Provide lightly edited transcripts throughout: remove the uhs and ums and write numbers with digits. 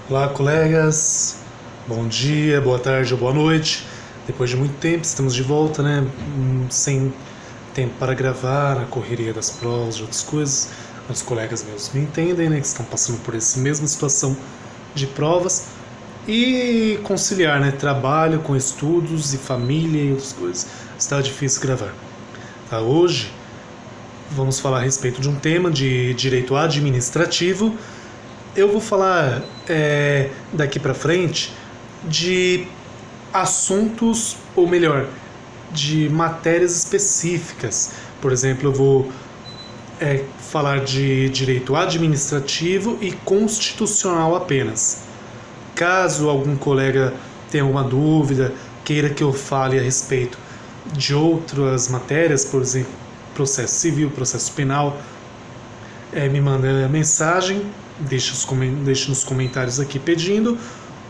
Olá, colegas. Bom dia, boa tarde ou boa noite. Depois de muito tempo, estamos de volta, né? Sem tempo para gravar, na correria das provas, de outras coisas. Os colegas meus me entendem, né? Que estão passando por essa mesma situação de provas. E conciliar, né? Trabalho com estudos e família e outras coisas. Está difícil gravar. Tá? Hoje vamos falar a respeito de um tema de direito administrativo. Eu vou falar daqui para frente de assuntos, ou melhor, de matérias específicas. Por exemplo, eu vou falar de direito administrativo e constitucional apenas. Caso algum colega tenha alguma dúvida, queira que eu fale a respeito de outras matérias, por exemplo, processo civil, processo penal, me manda mensagem, deixa nos comentários aqui pedindo,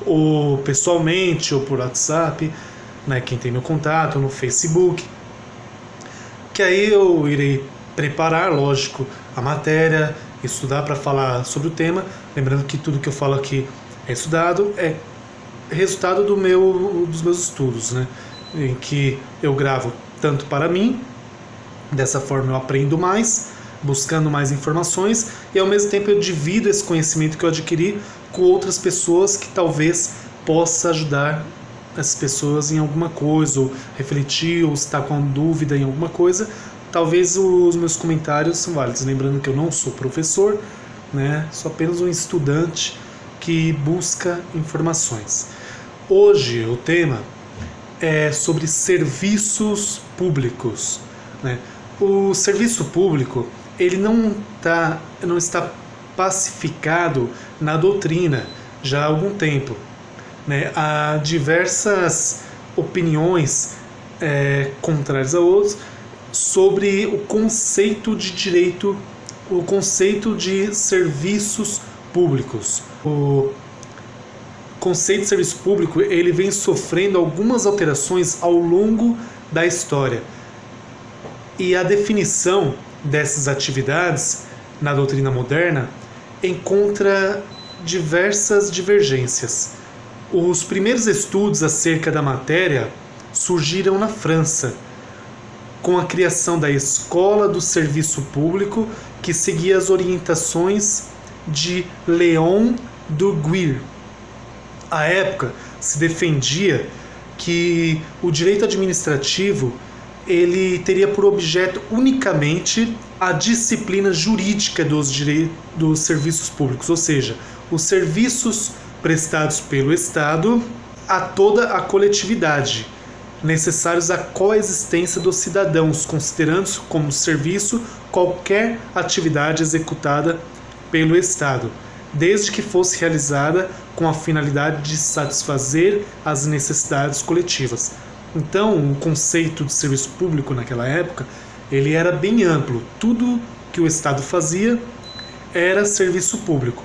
ou pessoalmente, ou por WhatsApp, né, quem tem meu contato, no Facebook, que aí eu irei preparar, lógico, a matéria, estudar para falar sobre o tema, lembrando que tudo que eu falo aqui é estudado, é resultado dos meus estudos, né, em que eu gravo tanto para mim, dessa forma eu aprendo mais, buscando mais informações, e ao mesmo tempo eu divido esse conhecimento que eu adquiri com outras pessoas que talvez possa ajudar essas pessoas em alguma coisa, ou refletir, ou estar com dúvida em alguma coisa. Talvez os meus comentários são válidos, lembrando que eu não sou professor, né? Sou apenas um estudante que busca informações. Hoje o tema é sobre serviços públicos, né? O serviço público ele não está pacificado na doutrina já há algum tempo, né? Há diversas opiniões contrárias a outros sobre o conceito de direito, o conceito de serviços públicos. O conceito de serviço público ele vem sofrendo algumas alterações ao longo da história. E a definição dessas atividades na doutrina moderna encontra diversas divergências. Os primeiros estudos acerca da matéria surgiram na França, com a criação da Escola do Serviço Público, que seguia as orientações de Léon Duguid. À época, se defendia que o direito administrativo ele teria por objeto unicamente a disciplina jurídica dos serviços públicos, ou seja, os serviços prestados pelo Estado a toda a coletividade, necessários à coexistência dos cidadãos, considerando como serviço qualquer atividade executada pelo Estado, desde que fosse realizada com a finalidade de satisfazer as necessidades coletivas. Então, o conceito de serviço público naquela época, ele era bem amplo. Tudo que o Estado fazia era serviço público.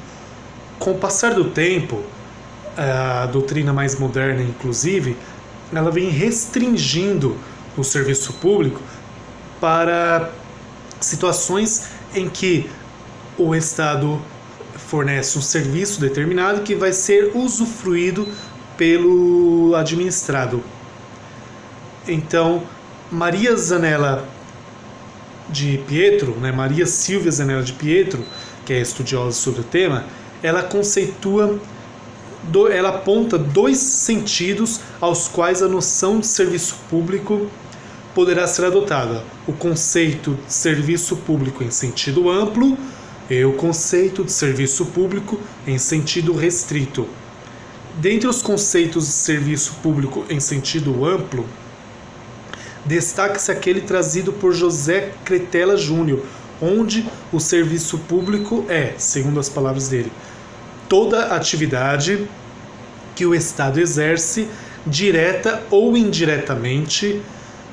Com o passar do tempo, a doutrina mais moderna, inclusive, ela vem restringindo o serviço público para situações em que o Estado fornece um serviço determinado que vai ser usufruído pelo administrado. Então, Maria Zanella de Pietro, né, Maria Silvia Zanella de Pietro, que é estudiosa sobre o tema, ela aponta dois sentidos aos quais a noção de serviço público poderá ser adotada: o conceito de serviço público em sentido amplo e o conceito de serviço público em sentido restrito. Dentre os conceitos de serviço público em sentido amplo, destaca-se aquele trazido por José Cretella Júnior, onde o serviço público é, segundo as palavras dele, toda atividade que o Estado exerce, direta ou indiretamente,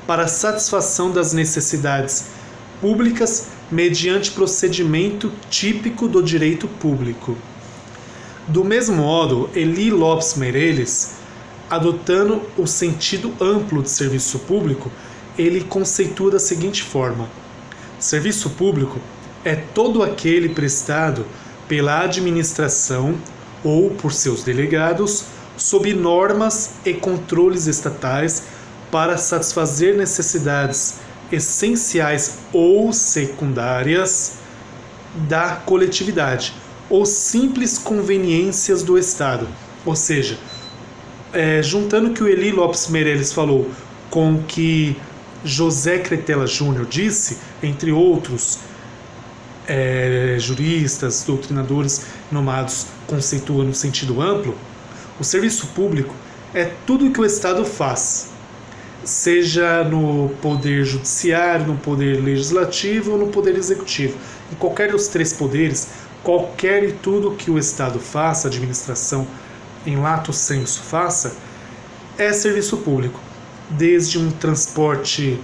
para a satisfação das necessidades públicas mediante procedimento típico do direito público. Do mesmo modo, Eli Lopes Meireles, adotando o sentido amplo de serviço público, ele conceitua da seguinte forma: serviço público é todo aquele prestado pela administração ou por seus delegados, sob normas e controles estatais para satisfazer necessidades essenciais ou secundárias da coletividade, ou simples conveniências do Estado. Ou seja, juntando o que o Eli Lopes Meireles falou com o que José Cretela Júnior disse, entre outros juristas, doutrinadores nomados conceituam no sentido amplo, o serviço público é tudo o que o Estado faz, seja no poder judiciário, no poder legislativo ou no poder executivo. Em qualquer dos três poderes, qualquer e tudo que o Estado faça, a administração em lato sensu faça, é serviço público. Desde um transporte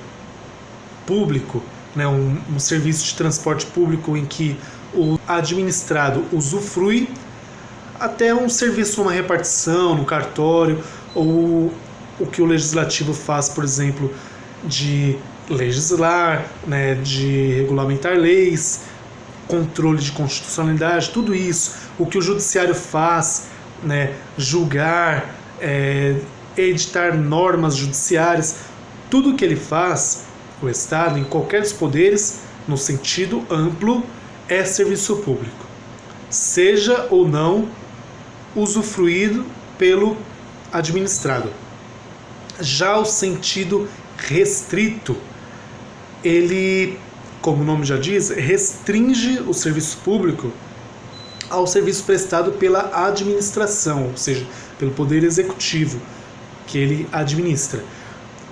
público, né, um serviço de transporte público em que o administrado usufrui, até um serviço numa repartição, no cartório, ou o que o legislativo faz, por exemplo, de legislar, né, de regulamentar leis, controle de constitucionalidade, tudo isso. O que o judiciário faz, né, julgar, editar normas judiciárias, tudo o que ele faz, o Estado, em qualquer dos poderes, no sentido amplo, é serviço público, seja ou não usufruído pelo administrado. Já o sentido restrito, ele, como o nome já diz, restringe o serviço público ao serviço prestado pela administração, ou seja, pelo poder executivo que ele administra.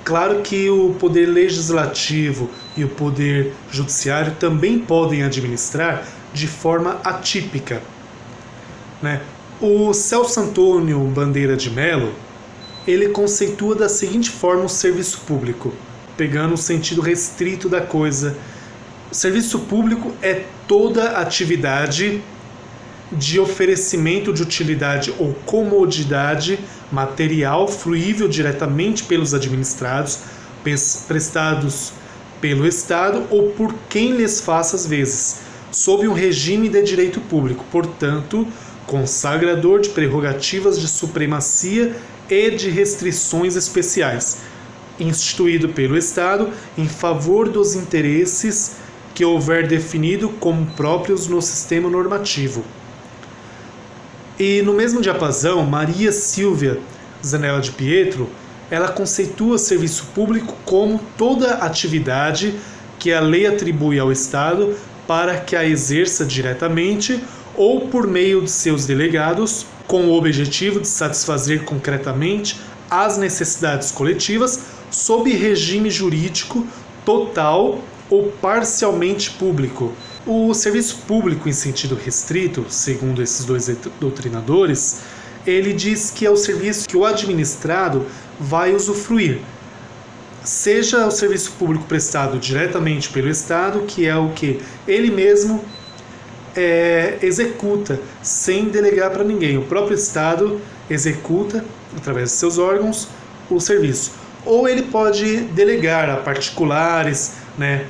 Claro que o poder legislativo e o poder judiciário também podem administrar de forma atípica, né? O Celso Antônio Bandeira de Mello, ele conceitua da seguinte forma o serviço público, pegando o sentido restrito da coisa. O serviço público é toda atividade de oferecimento de utilidade ou comodidade material fruível diretamente pelos administrados, prestados pelo Estado ou por quem lhes faça às vezes, sob um regime de direito público, portanto, consagrador de prerrogativas de supremacia e de restrições especiais, instituído pelo Estado em favor dos interesses que houver definido como próprios no sistema normativo. E no mesmo diapasão, Maria Silvia Zanella de Pietro, ela conceitua o serviço público como toda atividade que a lei atribui ao Estado para que a exerça diretamente ou por meio de seus delegados, com o objetivo de satisfazer concretamente as necessidades coletivas sob regime jurídico total ou parcialmente público. O serviço público em sentido restrito, segundo esses dois doutrinadores, ele diz que é o serviço que o administrado vai usufruir, seja o serviço público prestado diretamente pelo Estado, que é o que ele mesmo executa, sem delegar para ninguém. O próprio Estado executa, através de seus órgãos, o serviço. Ou ele pode delegar a particulares, né,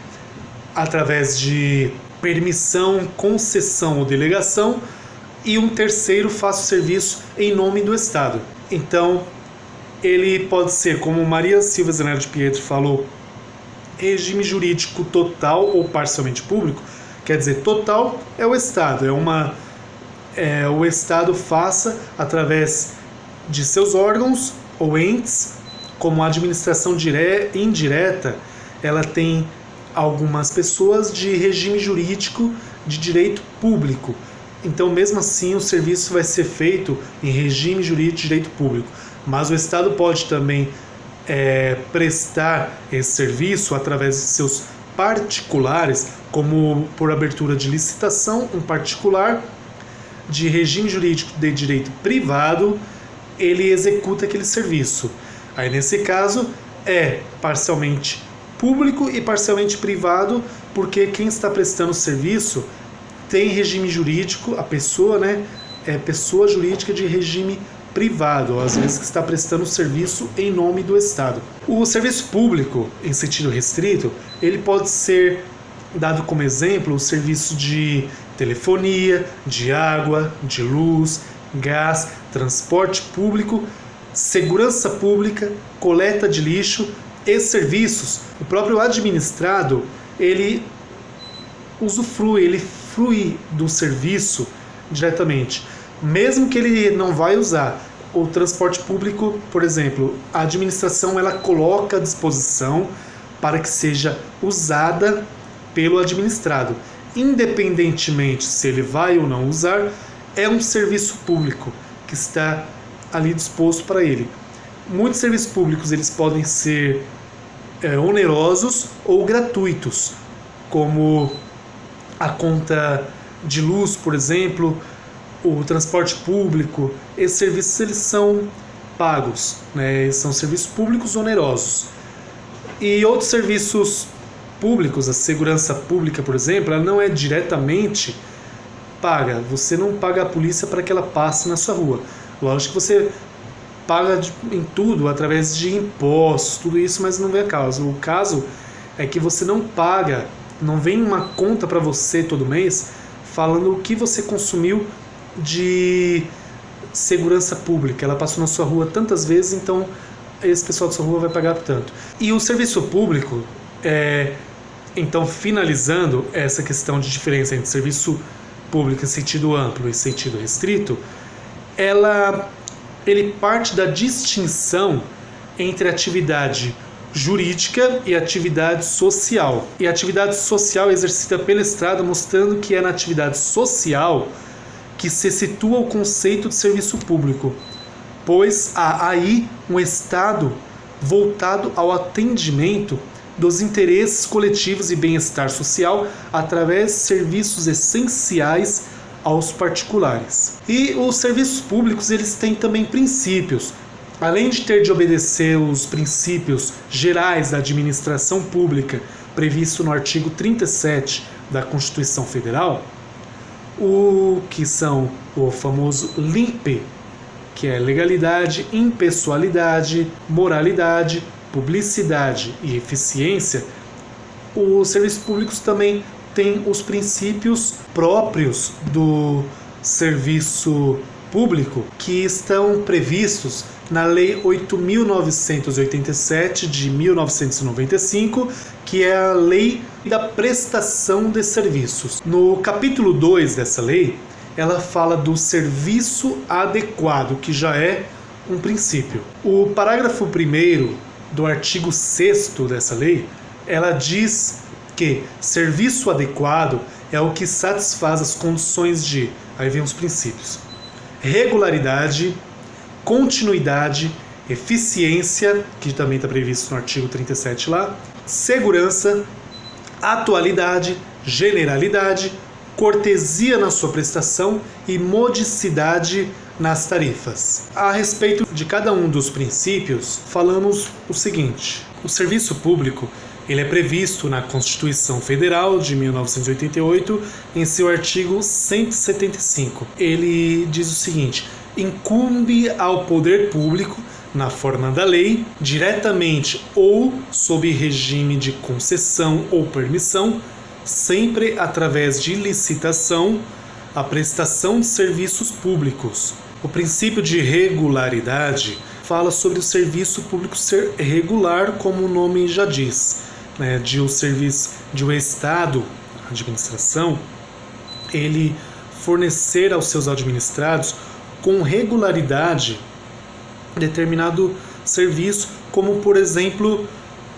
através de permissão, concessão ou delegação, e um terceiro faz o serviço em nome do Estado. Então, ele pode ser, como Maria Silvia Zanella de Pietro falou, regime jurídico total ou parcialmente público. Quer dizer, total é o Estado, o Estado faça através de seus órgãos ou entes, como a administração indireta, ela tem algumas pessoas de regime jurídico de direito público. Então, mesmo assim, o serviço vai ser feito em regime jurídico de direito público. Mas o Estado pode também prestar esse serviço através de seus particulares, como por abertura de licitação, um particular de regime jurídico de direito privado, ele executa aquele serviço. Aí, nesse caso, é parcialmente público e parcialmente privado, porque quem está prestando o serviço tem regime jurídico, a pessoa, né, é pessoa jurídica de regime privado, ou às vezes que está prestando serviço em nome do Estado. O serviço público, em sentido restrito, ele pode ser dado como exemplo o serviço de telefonia, de água, de luz, gás, transporte público, segurança pública, coleta de lixo e serviços. O próprio administrado, ele usufrui, ele flui do serviço diretamente. Mesmo que ele não vai usar o transporte público, por exemplo, a administração ela coloca à disposição para que seja usada pelo administrado. Independentemente se ele vai ou não usar, é um serviço público que está ali disposto para ele. Muitos serviços públicos eles podem ser onerosos ou gratuitos, como a conta de luz, por exemplo, o transporte público. Esses serviços eles são pagos, né? São serviços públicos onerosos. E outros serviços públicos, a segurança pública, por exemplo, ela não é diretamente paga. Você não paga a polícia para que ela passe na sua rua. Lógico que você paga em tudo através de impostos, tudo isso, mas não vem a causa. O caso é que você não paga, não vem uma conta para você todo mês falando o que você consumiu de segurança pública. Ela passou na sua rua tantas vezes, então esse pessoal da sua rua vai pagar por tanto. E o serviço público, então, finalizando essa questão de diferença entre serviço público em sentido amplo e sentido restrito, ele parte da distinção entre atividade jurídica e atividade social. E a atividade social é exercida pelo Estado, mostrando que é na atividade social que se situa o conceito de serviço público, pois há aí um Estado voltado ao atendimento dos interesses coletivos e bem-estar social através de serviços essenciais aos particulares. E os serviços públicos eles têm também princípios. Além de ter de obedecer os princípios gerais da administração pública previsto no artigo 37 da Constituição Federal, o que são o famoso LINPE, que é legalidade, impessoalidade, moralidade, publicidade e eficiência, os serviços públicos também têm os princípios próprios do serviço público que estão previstos na Lei 8.987 de 1995, que é a Lei da Prestação de Serviços. No capítulo 2 dessa lei, ela fala do serviço adequado, que já é um princípio. O parágrafo 1º do artigo 6º dessa lei, ela diz que serviço adequado é o que satisfaz as condições de, aí vem os princípios, regularidade, continuidade, eficiência, que também está previsto no artigo 37 lá, segurança, atualidade, generalidade, cortesia na sua prestação e modicidade nas tarifas. A respeito de cada um dos princípios, falamos o seguinte: o serviço público ele é previsto na Constituição Federal de 1988, em seu artigo 175. Ele diz o seguinte: incumbe ao poder público, na forma da lei, diretamente ou sob regime de concessão ou permissão, sempre através de licitação, a prestação de serviços públicos. O princípio de regularidade fala sobre o serviço público ser regular, como o nome já diz, né? De o serviço de o Estado, a administração, ele fornecer aos seus administrados com regularidade determinado serviço, como por exemplo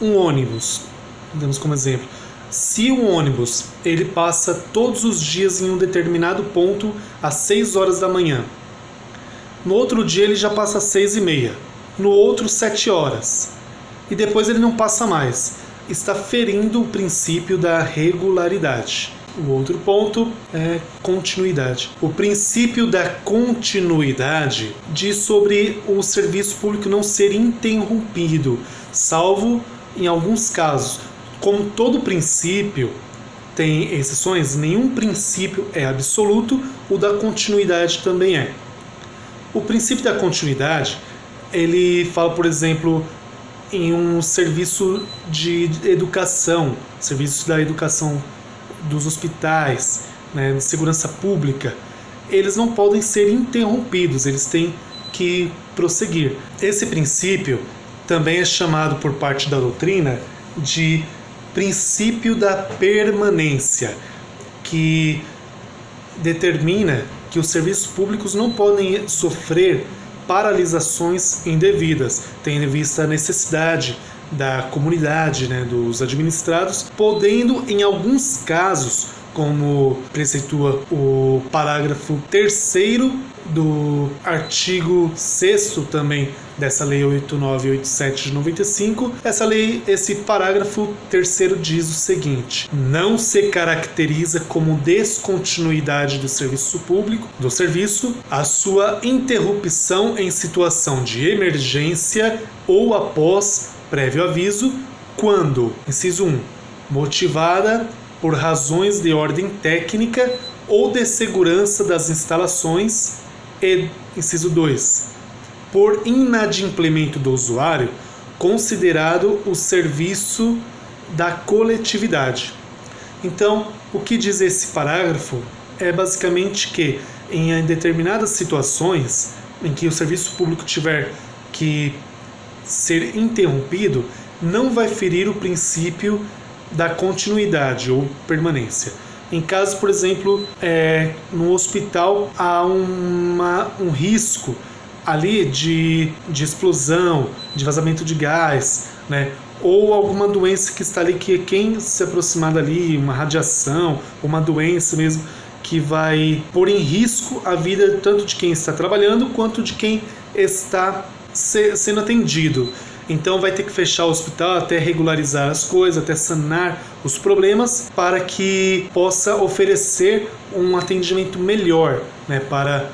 um ônibus. Damos como exemplo: se um ônibus ele passa todos os dias em um determinado ponto às 6 horas da manhã, no outro dia ele já passa às 6h30, no outro 7 horas, e depois ele não passa mais, está ferindo o princípio da regularidade. O outro ponto é continuidade. O princípio da continuidade diz sobre o serviço público não ser interrompido, salvo em alguns casos. Como todo princípio tem exceções, nenhum princípio é absoluto, o da continuidade também é. O princípio da continuidade, ele fala, por exemplo, em um serviço de educação, serviços da educação dos hospitais, né, de segurança pública. eles não podem ser interrompidos, eles têm que prosseguir. Esse princípio também é chamado por parte da doutrina de princípio da permanência, que determina que os serviços públicos não podem sofrer paralisações indevidas, tendo em vista a necessidade da comunidade, dos administrados, podendo, em alguns casos, como preceitua o parágrafo 3º do artigo 6º também dessa Lei 8987 de 95, esse parágrafo 3º diz o seguinte: não se caracteriza como descontinuidade do serviço público, a sua interrupção em situação de emergência ou após prévio aviso, quando, inciso 1, motivada por razões de ordem técnica ou de segurança das instalações, e, inciso 2, por inadimplemento do usuário, considerado o serviço da coletividade. Então, o que diz esse parágrafo é basicamente que, em determinadas situações em que o serviço público tiver que ser interrompido, não vai ferir o princípio da continuidade ou permanência. Em casos, por exemplo, no hospital há um risco ali de explosão, de vazamento de gás, ou alguma doença que está ali, que quem se aproximar dali, uma radiação, uma doença mesmo, que vai pôr em risco a vida tanto de quem está trabalhando quanto de quem está sendo atendido. Então vai ter que fechar o hospital até regularizar as coisas, até sanar os problemas, para que possa oferecer um atendimento melhor, para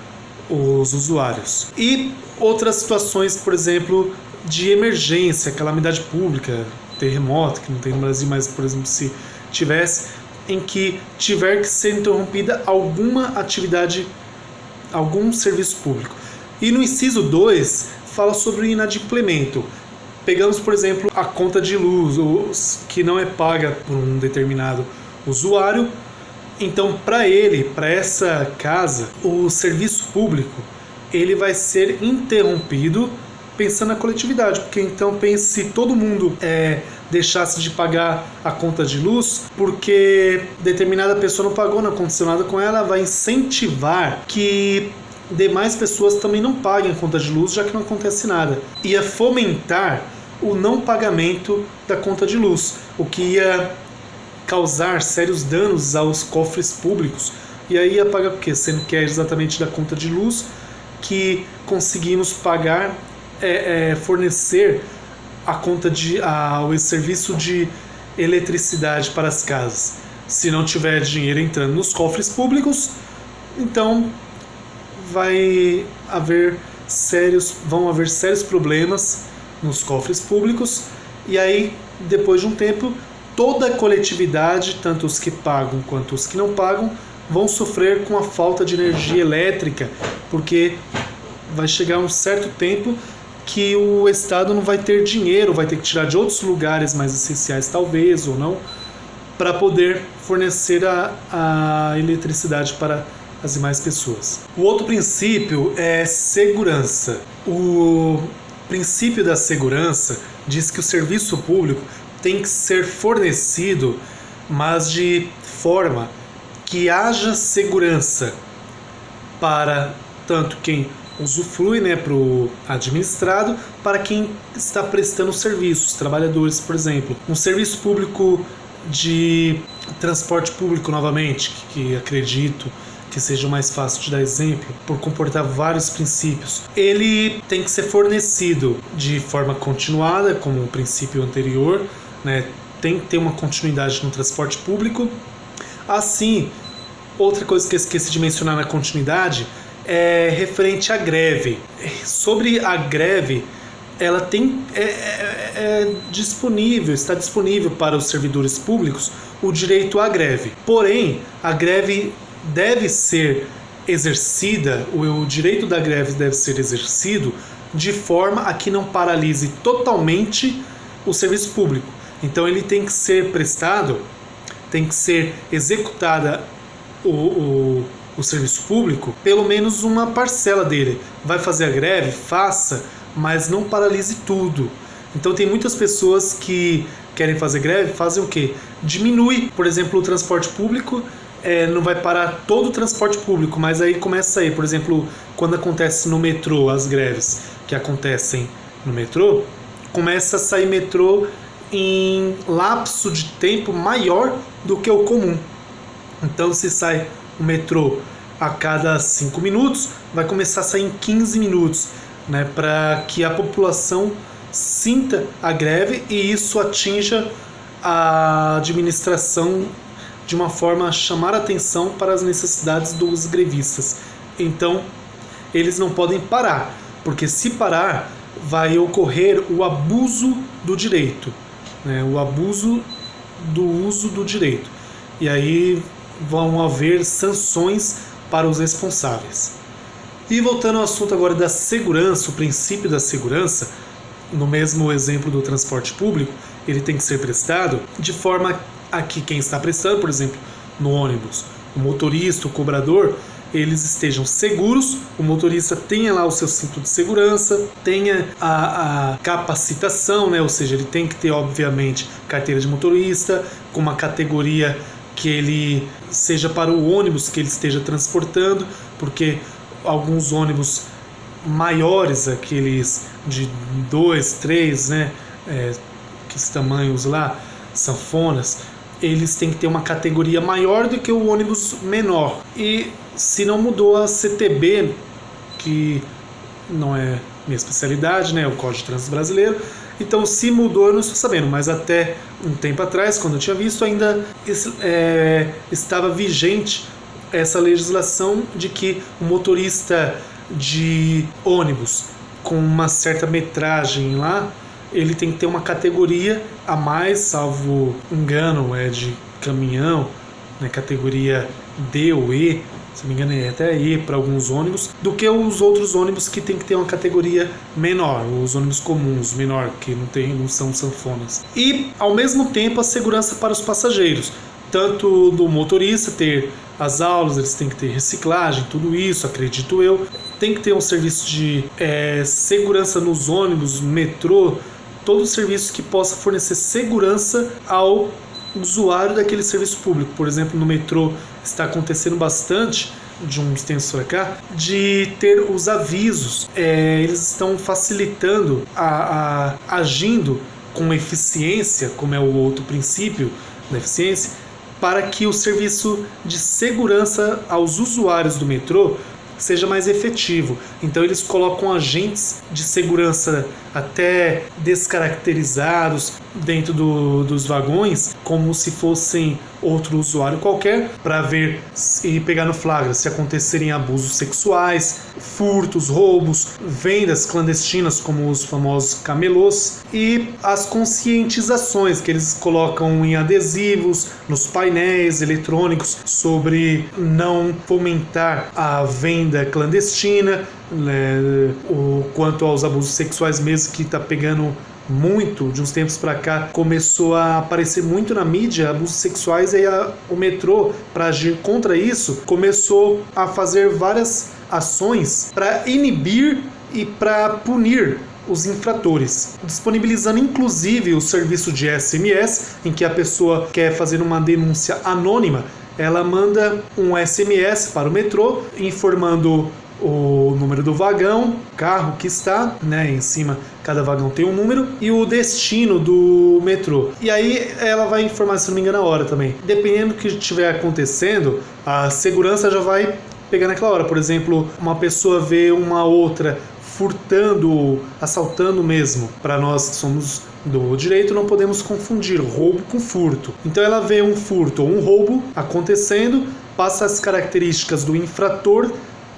os usuários. E outras situações, por exemplo, de emergência, calamidade pública, terremoto, que não tem no Brasil, mas, por exemplo, se tivesse, em que tiver que ser interrompida alguma atividade, algum serviço público. E no inciso 2, fala sobre o inadimplemento. Pegamos, por exemplo, a conta de luz, que não é paga por um determinado usuário. Então, para essa casa, o serviço público ele vai ser interrompido pensando na coletividade. Porque então pense se todo mundo deixasse de pagar a conta de luz porque determinada pessoa não pagou, não aconteceu nada com ela, vai incentivar que demais pessoas também não paguem a conta de luz, já que não acontece nada. Ia fomentar o não pagamento da conta de luz, o que ia causar sérios danos aos cofres públicos. E aí ia pagar o quê? Sendo que é exatamente da conta de luz que conseguimos pagar, fornecer a conta o serviço de eletricidade para as casas. Se não tiver dinheiro entrando nos cofres públicos, então vão haver sérios problemas nos cofres públicos, e aí, depois de um tempo, toda a coletividade, tanto os que pagam quanto os que não pagam, vão sofrer com a falta de energia elétrica, porque vai chegar um certo tempo que o Estado não vai ter dinheiro, vai ter que tirar de outros lugares mais essenciais, talvez, ou não, para poder fornecer a eletricidade para as demais pessoas. O outro princípio é segurança. O princípio da segurança diz que o serviço público tem que ser fornecido, mas de forma que haja segurança para tanto quem usufrui, para o administrado, para quem está prestando serviços, trabalhadores, por exemplo. Um serviço público de transporte público, novamente, que acredito que seja mais fácil de dar exemplo, por comportar vários princípios. Ele tem que ser fornecido de forma continuada, como o princípio anterior, tem que ter uma continuidade no transporte público. Assim, outra coisa que eu esqueci de mencionar na continuidade é referente à greve. Sobre a greve, ela está disponível para os servidores públicos o direito à greve. Porém, a greve deve ser exercida, o direito da greve deve ser exercido de forma a que não paralise totalmente o serviço público. Então ele tem que ser prestado, tem que ser executada o serviço público, pelo menos uma parcela dele. Vai fazer a greve? Faça, mas não paralise tudo. Então tem muitas pessoas que querem fazer greve, fazem o quê? Diminui, por exemplo, o transporte público, não vai parar todo o transporte público, mas aí começa aí, por exemplo, quando acontece no metrô, as greves que acontecem no metrô, começa a sair metrô em lapso de tempo maior do que o comum. Então, se sai o metrô a cada 5 minutos, vai começar a sair em 15 minutos, né, para que a população sinta a greve e isso atinja a administração de uma forma a chamar a atenção para as necessidades dos grevistas. Então, eles não podem parar, porque se parar, vai ocorrer o abuso do direito, né, o abuso do uso do direito. E aí vão haver sanções para os responsáveis. E voltando ao assunto agora da segurança, o princípio da segurança, no mesmo exemplo do transporte público, ele tem que ser prestado de forma a que quem está prestando, por exemplo, no ônibus, o motorista, o cobrador, eles estejam seguros, o motorista tenha lá o seu cinto de segurança, tenha a capacitação, né? Ou seja, ele tem que ter, obviamente, carteira de motorista, com uma categoria que ele seja para o ônibus que ele esteja transportando, porque alguns ônibus maiores, aqueles de 2, 3, né, que tamanhos lá, sanfonas, eles têm que ter uma categoria maior do que o ônibus menor. E se não mudou a CTB, que não é minha especialidade, né, o Código de Trânsito Brasileiro, então se mudou eu não estou sabendo, mas até um tempo atrás, quando eu tinha visto, ainda estava vigente essa legislação de que o motorista de ônibus com uma certa metragem lá, ele tem que ter uma categoria a mais, salvo engano, de caminhão, né, categoria D ou E, se não me engano é até E para alguns ônibus, do que os outros ônibus que tem que ter uma categoria menor, os ônibus comuns, menor, que não são sanfonas. E, ao mesmo tempo, a segurança para os passageiros, tanto do motorista ter as aulas, eles têm que ter reciclagem, tudo isso, acredito eu, tem que ter um serviço de segurança nos ônibus, metrô, todo serviço que possa fornecer segurança ao usuário daquele serviço público. Por exemplo, no metrô está acontecendo bastante, de uns tempos para cá, de ter os avisos. Eles estão facilitando, agindo com eficiência, como é o outro princípio da eficiência, para que o serviço de segurança aos usuários do metrô seja mais efetivo. Então eles colocam agentes de segurança até descaracterizados dentro dos vagões, como se fossem outro usuário qualquer, para ver e pegar no flagra se acontecerem abusos sexuais, furtos, roubos, vendas clandestinas como os famosos camelôs, e as conscientizações que eles colocam em adesivos, nos painéis eletrônicos, sobre não fomentar a venda clandestina, quanto aos abusos sexuais mesmo, que está pegando muito, de uns tempos para cá, começou a aparecer muito na mídia, abusos sexuais, e o metrô, para agir contra isso, começou a fazer várias ações para inibir e para punir os infratores, disponibilizando inclusive o serviço de SMS, em que a pessoa quer fazer uma denúncia anônima, ela manda um SMS para o metrô, informando o número do vagão, carro que está, né, em cima, cada vagão tem um número, e o destino do metrô. E aí ela vai informar, se não me engano, a hora também. Dependendo do que estiver acontecendo, a segurança já vai pegar naquela hora. Por exemplo, uma pessoa vê uma outra furtando, assaltando mesmo. Para nós que somos do direito, não podemos confundir roubo com furto. Então ela vê um furto ou um roubo acontecendo, passa as características do infrator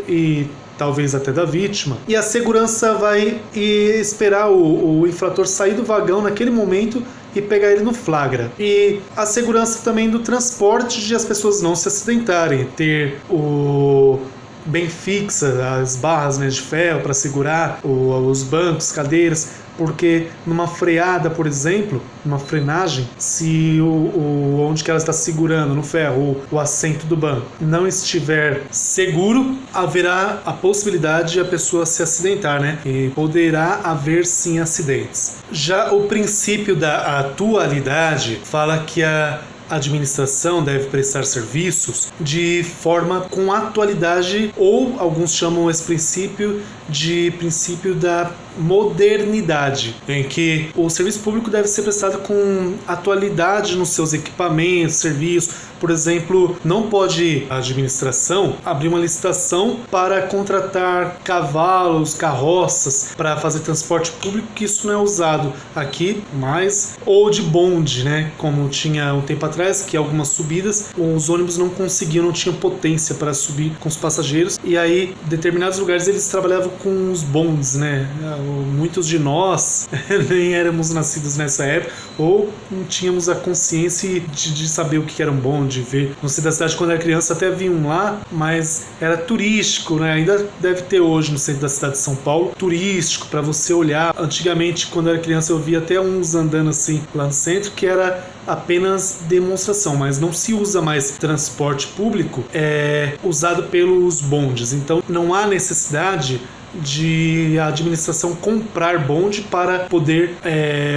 e talvez até da vítima, e a segurança vai esperar o infrator sair do vagão naquele momento e pegar ele no flagra. E a segurança também do transporte, de as pessoas não se acidentarem, ter bem fixa, as barras, né, de ferro para segurar os bancos, cadeiras, porque numa freada, por exemplo, numa frenagem, se onde que ela está segurando no ferro, o assento do banco, não estiver seguro, haverá a possibilidade de a pessoa se acidentar, né? E poderá haver sim acidentes. Já o princípio da atualidade fala que a administração deve prestar serviços de forma com atualidade, ou alguns chamam esse princípio de princípio da modernidade, em que o serviço público deve ser prestado com atualidade nos seus equipamentos, serviços. Por exemplo, não pode a administração abrir uma licitação para contratar cavalos, carroças para fazer transporte público, que isso não é usado aqui mais, ou de bonde, né? Como tinha um tempo atrás, que algumas subidas os ônibus não conseguiam, não tinham potência para subir com os passageiros, e aí em determinados lugares eles trabalhavam com os bondes, né? Muitos de nós nem éramos nascidos nessa época, ou não tínhamos a consciência de saber o que era um bonde, de ver. No centro da cidade, quando era criança, até vi um lá, mas era turístico, né? Ainda deve ter hoje no centro da cidade de São Paulo, turístico, para você olhar. Antigamente, quando eu era criança, eu via até uns andando assim lá no centro, que era apenas demonstração, mas não se usa mais transporte público usado pelos bondes. Então, não há necessidade de a administração comprar bonde para poder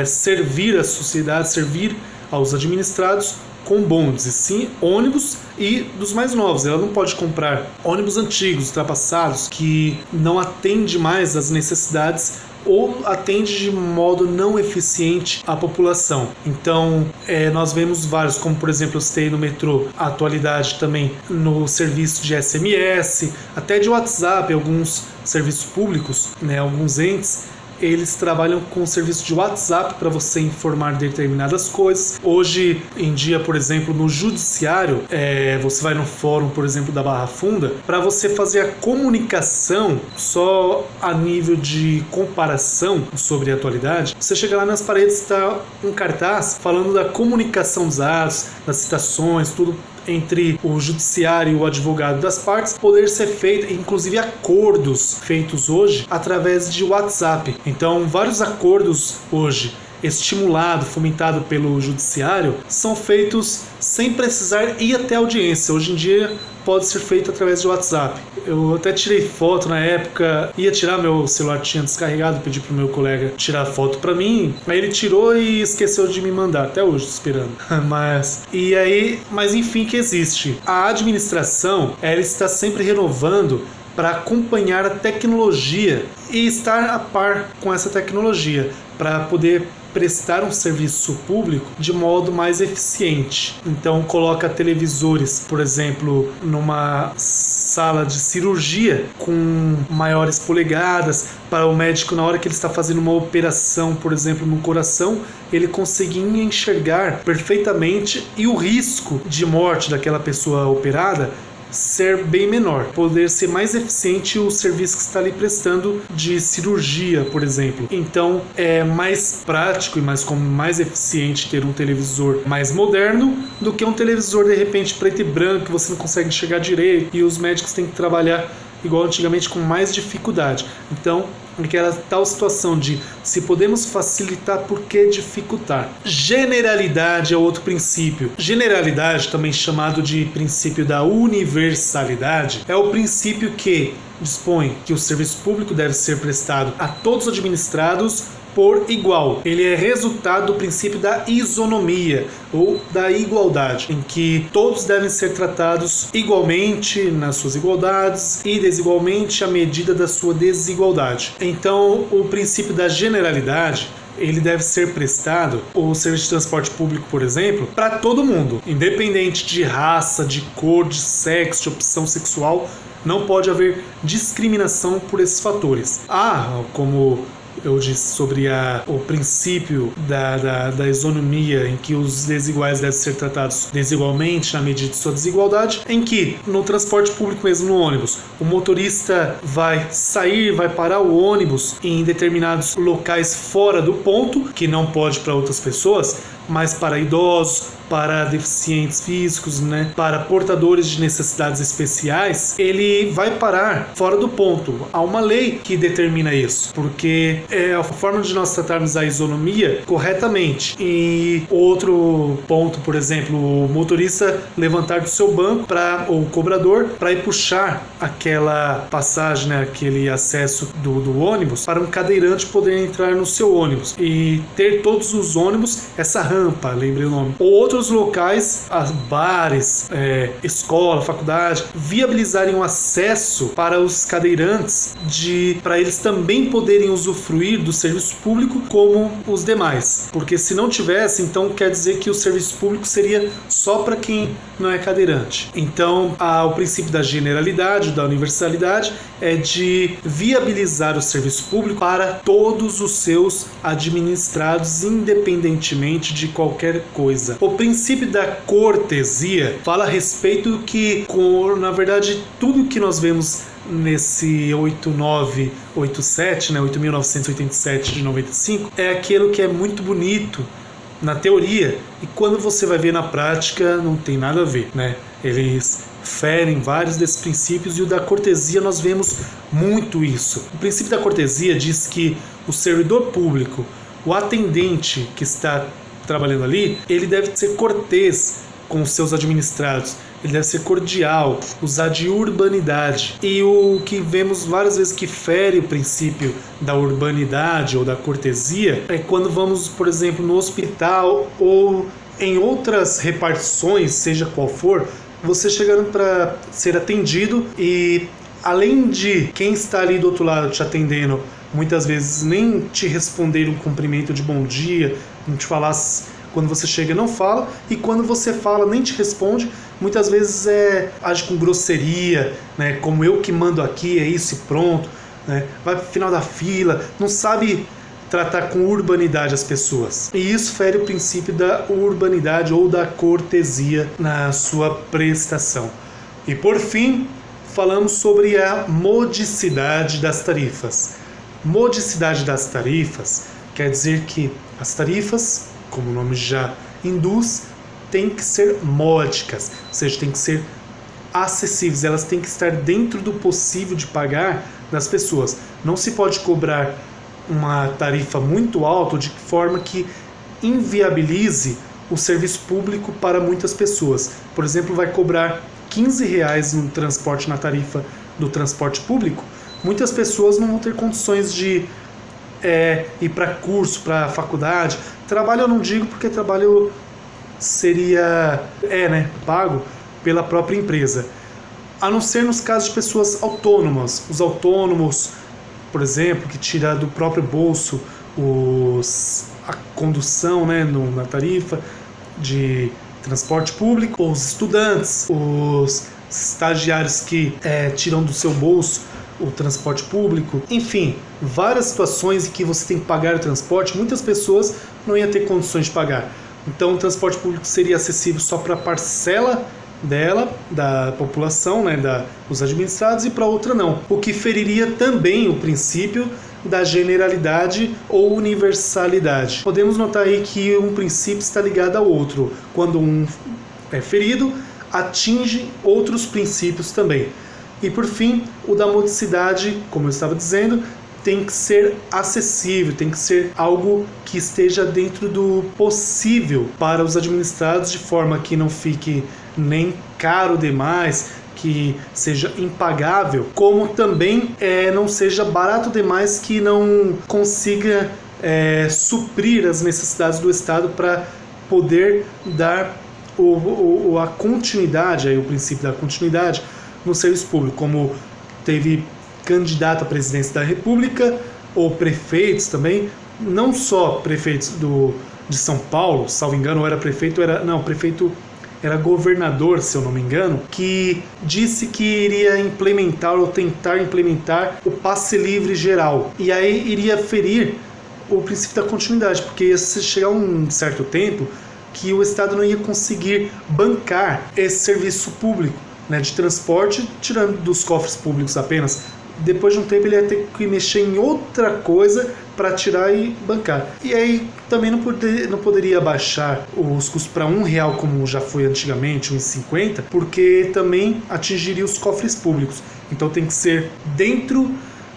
servir a sociedade, servir aos administrados com bondes, e sim ônibus, e dos mais novos. Ela não pode comprar ônibus antigos, ultrapassados, que não atende mais às necessidades ou atende de modo não eficiente a população. Então, nós vemos vários, como por exemplo, eu citei no metrô, a atualidade também no serviço de SMS, até de WhatsApp, alguns serviços públicos, né, alguns entes, eles trabalham com o serviço de WhatsApp para você informar determinadas coisas. Hoje em dia, por exemplo, no judiciário, você vai no fórum, por exemplo, da Barra Funda, para você fazer a comunicação só a nível de comparação sobre a atualidade. Você chega lá, nas paredes está um cartaz falando da comunicação dos atos, das citações, tudo entre o judiciário e o advogado das partes, poder ser feito, inclusive acordos feitos hoje através de WhatsApp. Então, vários acordos hoje estimulado, fomentado pelo judiciário, são feitos sem precisar ir até a audiência. Hoje em dia pode ser feito através de WhatsApp. Eu até tirei foto na época, ia tirar, meu celular tinha descarregado, pedi pro meu colega tirar foto pra mim, aí ele tirou e esqueceu de me mandar, até hoje esperando. Mas enfim, que existe. A administração, ela está sempre renovando para acompanhar a tecnologia e estar a par com essa tecnologia, para poder prestar um serviço público de modo mais eficiente. Então coloca televisores, por exemplo, numa sala de cirurgia com maiores polegadas, para o médico, na hora que ele está fazendo uma operação, por exemplo, no coração, ele conseguir enxergar perfeitamente e o risco de morte daquela pessoa operada ser bem menor, poder ser mais eficiente o serviço que está ali prestando de cirurgia, por exemplo. Então é mais prático e mais eficiente ter um televisor mais moderno do que um televisor de repente preto e branco que você não consegue enxergar direito e os médicos têm que trabalhar igual antigamente com mais dificuldade. Então, aquela tal situação de se podemos facilitar, por que dificultar? Generalidade é outro princípio. Generalidade, também chamado de princípio da universalidade, é o princípio que dispõe que o serviço público deve ser prestado a todos os administrados por igual. Ele é resultado do princípio da isonomia ou da igualdade, em que todos devem ser tratados igualmente nas suas igualdades e desigualmente à medida da sua desigualdade. Então, o princípio da generalidade, ele deve ser prestado, o serviço de transporte público, por exemplo, para todo mundo, independente de raça, de cor, de sexo, de opção sexual. Não pode haver discriminação por esses fatores. Como eu disse sobre o princípio da isonomia, em que os desiguais devem ser tratados desigualmente na medida de sua desigualdade, em que no transporte público mesmo, no ônibus, o motorista vai parar o ônibus em determinados locais fora do ponto, que não pode para outras pessoas, mas para idosos, para deficientes físicos, né, para portadores de necessidades especiais, ele vai parar fora do ponto. Há uma lei que determina isso, porque é a forma de nós tratarmos a isonomia corretamente. E outro ponto, por exemplo, o motorista levantar do seu banco ou o cobrador para ir puxar aquela passagem, né, aquele acesso do ônibus para um cadeirante poder entrar no seu ônibus e ter todos os ônibus essa rampa, lembrei o nome. Ou outros locais, bares, escola, faculdade, viabilizarem o acesso para os cadeirantes para eles também poderem usufruir do serviço público como os demais. Porque se não tivesse, então quer dizer que o serviço público seria só para quem não é cadeirante. Então, o princípio da generalidade, da universalidade, é de viabilizar o serviço público para todos os seus administrados, independentemente de qualquer coisa. O princípio da cortesia fala a respeito que, na verdade, tudo que nós vemos nesse 8987, né, 8.987 de 95, é aquilo que é muito bonito na teoria, e quando você vai ver na prática não tem nada a ver, né? Eles ferem vários desses princípios, e o da cortesia nós vemos muito isso. O princípio da cortesia diz que o servidor público, o atendente que está trabalhando ali, ele deve ser cortês com os seus administrados, ele deve ser cordial, usar de urbanidade. E o que vemos várias vezes que fere o princípio da urbanidade ou da cortesia é quando vamos, por exemplo, no hospital ou em outras repartições, seja qual for, você chegando para ser atendido e, além de quem está ali do outro lado te atendendo, muitas vezes nem te responder um cumprimento de bom dia, não te falar. Quando você chega, não fala, e quando você fala, nem te responde. Muitas vezes age com grosseria, né? Como eu que mando aqui, é isso e pronto, né? Vai pro final da fila, não sabe tratar com urbanidade as pessoas. E isso fere o princípio da urbanidade ou da cortesia na sua prestação. E por fim, falamos sobre a modicidade das tarifas. Modicidade das tarifas quer dizer que as tarifas, como o nome já induz, tem que ser módicas, ou seja, tem que ser acessíveis, elas têm que estar dentro do possível de pagar das pessoas. Não se pode cobrar uma tarifa muito alta de forma que inviabilize o serviço público para muitas pessoas. Por exemplo, vai cobrar R$15 no transporte, na tarifa do transporte público, muitas pessoas não vão ter condições de ir para curso, para faculdade. Trabalho eu não digo, porque trabalho seria pago pela própria empresa, a não ser nos casos de pessoas autônomas. Os autônomos, por exemplo, que tira do próprio bolso a condução, né, na tarifa de transporte público, os estudantes, os estagiários que tiram do seu bolso o transporte público, enfim, várias situações em que você tem que pagar o transporte, muitas pessoas não iam ter condições de pagar. Então o transporte público seria acessível só para a parcela dela, da população, né, dos administrados, e para outra não. O que feriria também o princípio da generalidade ou universalidade. Podemos notar aí que um princípio está ligado ao outro. Quando um é ferido, atinge outros princípios também. E por fim, o da modicidade, como eu estava dizendo, tem que ser acessível, tem que ser algo que esteja dentro do possível para os administrados, de forma que não fique nem caro demais, que seja impagável, como também não seja barato demais, que não consiga suprir as necessidades do Estado para poder dar a continuidade, aí o princípio da continuidade no serviço público, como teve candidato à presidência da República, ou prefeitos também, não só prefeitos de São Paulo, salvo engano, prefeito era governador, se eu não me engano, que disse que iria implementar ou tentar implementar o passe livre geral, e aí iria ferir o princípio da continuidade, porque ia chegar um certo tempo que o Estado não ia conseguir bancar esse serviço público, né, de transporte, tirando dos cofres públicos apenas, depois de um tempo ele ia ter que mexer em outra coisa para tirar e bancar. E aí também não poderia baixar os custos para R$1, como já foi antigamente, R$1,50, porque também atingiria os cofres públicos. Então tem que ser dentro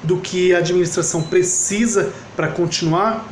do que a administração precisa para continuar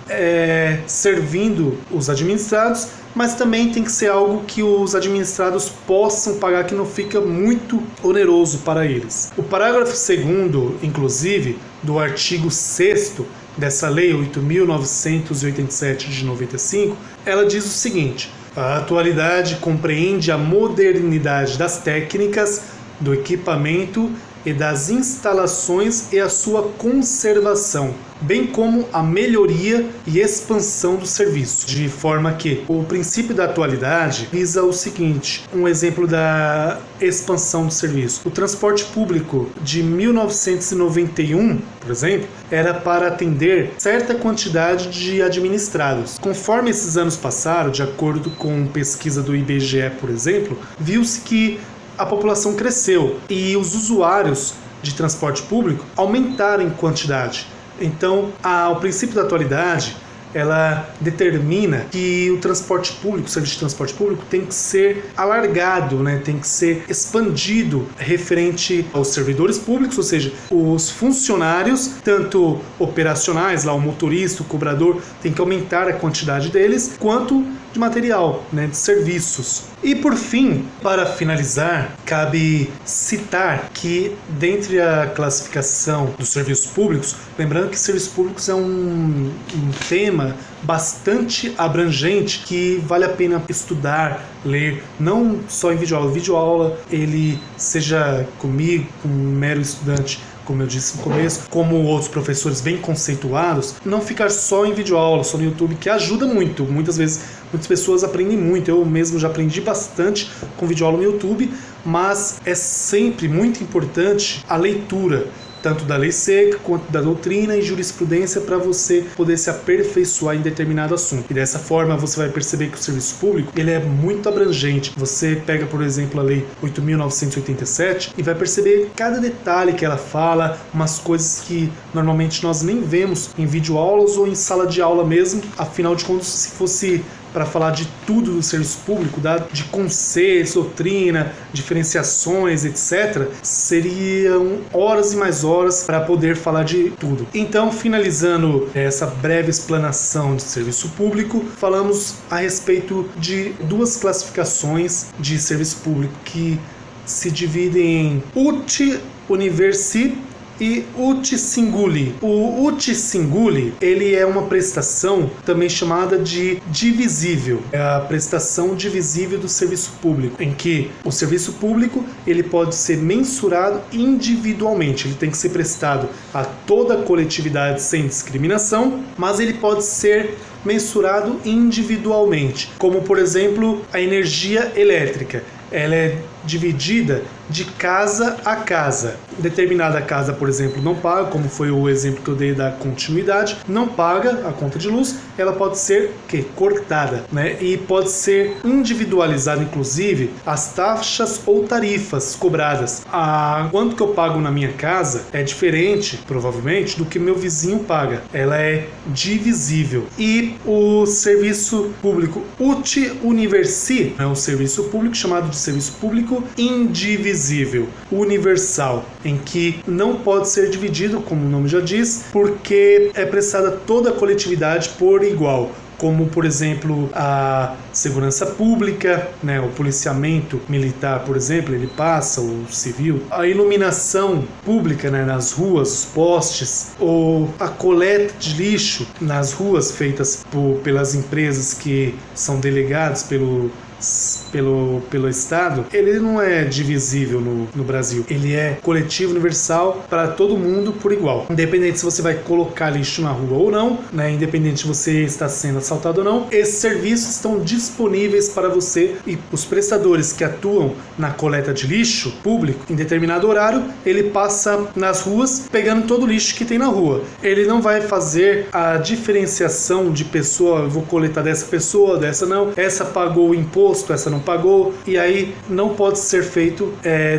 servindo os administrados, mas também tem que ser algo que os administrados possam pagar, que não fica muito oneroso para eles. O parágrafo 2º, inclusive, do artigo 6º dessa lei 8.987 de 95, ela diz o seguinte: a atualidade compreende a modernidade das técnicas, do equipamento e das instalações e a sua conservação, bem como a melhoria e expansão do serviço, de forma que o princípio da atualidade visa o seguinte: um exemplo da expansão do serviço. O transporte público de 1991, por exemplo, era para atender certa quantidade de administrados. Conforme esses anos passaram, de acordo com pesquisa do IBGE, por exemplo, viu-se que a população cresceu e os usuários de transporte público aumentaram em quantidade. Então, o princípio da atualidade, ela determina que o transporte público, o serviço de transporte público, tem que ser alargado, né? Tem que ser expandido referente aos servidores públicos, ou seja, os funcionários, tanto operacionais, lá o motorista, o cobrador, tem que aumentar a quantidade deles, quanto de material, né? De serviços. E por fim, para finalizar, cabe citar que dentre a classificação dos serviços públicos, lembrando que serviços públicos é um tema bastante abrangente que vale a pena estudar, ler, não só em videoaula. Videoaula, ele seja comigo, um mero estudante, como eu disse no começo, como outros professores bem conceituados, não ficar só em videoaula, só no YouTube, que ajuda muito. Muitas vezes, muitas pessoas aprendem muito. Eu mesmo já aprendi bastante com videoaula no YouTube, mas é sempre muito importante a leitura, tanto da lei seca quanto da doutrina e jurisprudência, para você poder se aperfeiçoar em determinado assunto. E dessa forma você vai perceber que o serviço público, ele é muito abrangente. Você pega, por exemplo, a lei 8.987 e vai perceber cada detalhe que ela fala, umas coisas que normalmente nós nem vemos em videoaulas ou em sala de aula mesmo. Afinal de contas, se fosse para falar de tudo do serviço público, de conceitos, doutrina, diferenciações, etc., seriam horas e mais horas para poder falar de tudo. Então, finalizando essa breve explanação de serviço público, falamos a respeito de duas classificações de serviço público que se dividem em UTI Universi e uti singuli. O uti singuli, ele é uma prestação também chamada de divisível. É a prestação divisível do serviço público, em que o serviço público ele pode ser mensurado individualmente. Ele tem que ser prestado a toda a coletividade sem discriminação, mas ele pode ser mensurado individualmente, como por exemplo a energia elétrica. Ela é dividida de casa a casa. Determinada casa, por exemplo, não paga, como foi o exemplo que eu dei da continuidade, não paga a conta de luz, ela pode ser cortada, né? E pode ser individualizada, inclusive, as taxas ou tarifas cobradas. Quanto que eu pago na minha casa é diferente, provavelmente, do que meu vizinho paga. Ela é divisível. E o serviço público uti universi é um serviço público chamado de serviço público indivisível, universal, em que não pode ser dividido, como o nome já diz, porque é prestada a toda a coletividade por igual, como, por exemplo, a segurança pública, né, o policiamento militar, por exemplo, ele passa, o civil, a iluminação pública, né, nas ruas, os postes, ou a coleta de lixo nas ruas feitas pelas empresas que são delegadas pelo Estado, ele não é divisível no Brasil. Ele é coletivo, universal, para todo mundo por igual. Independente se você vai colocar lixo na rua ou não, né? Independente se você está sendo assaltado ou não, esses serviços estão disponíveis para você, e os prestadores que atuam na coleta de lixo público, em determinado horário, ele passa nas ruas pegando todo o lixo que tem na rua. Ele não vai fazer a diferenciação de pessoa, eu vou coletar dessa pessoa, dessa não, essa pagou o imposto, imposto, essa não pagou, e aí não pode ser feito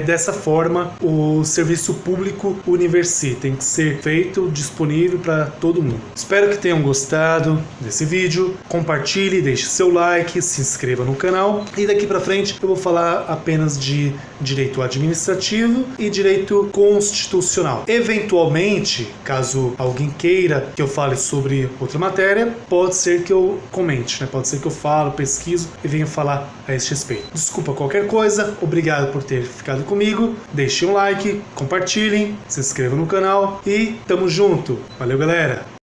dessa forma o serviço público Universi. Tem que ser feito disponível para todo mundo. Espero que tenham gostado desse vídeo. Compartilhe, deixe seu like, se inscreva no canal. E daqui para frente eu vou falar apenas de direito administrativo e direito constitucional. Eventualmente, caso alguém queira que eu fale sobre outra matéria, pode ser que eu comente, né? Pode ser que eu falo, pesquiso e venha falar a esse respeito. Desculpa qualquer coisa, obrigado por ter ficado comigo. Deixem um like, compartilhem, se inscrevam no canal e tamo junto. Valeu, galera!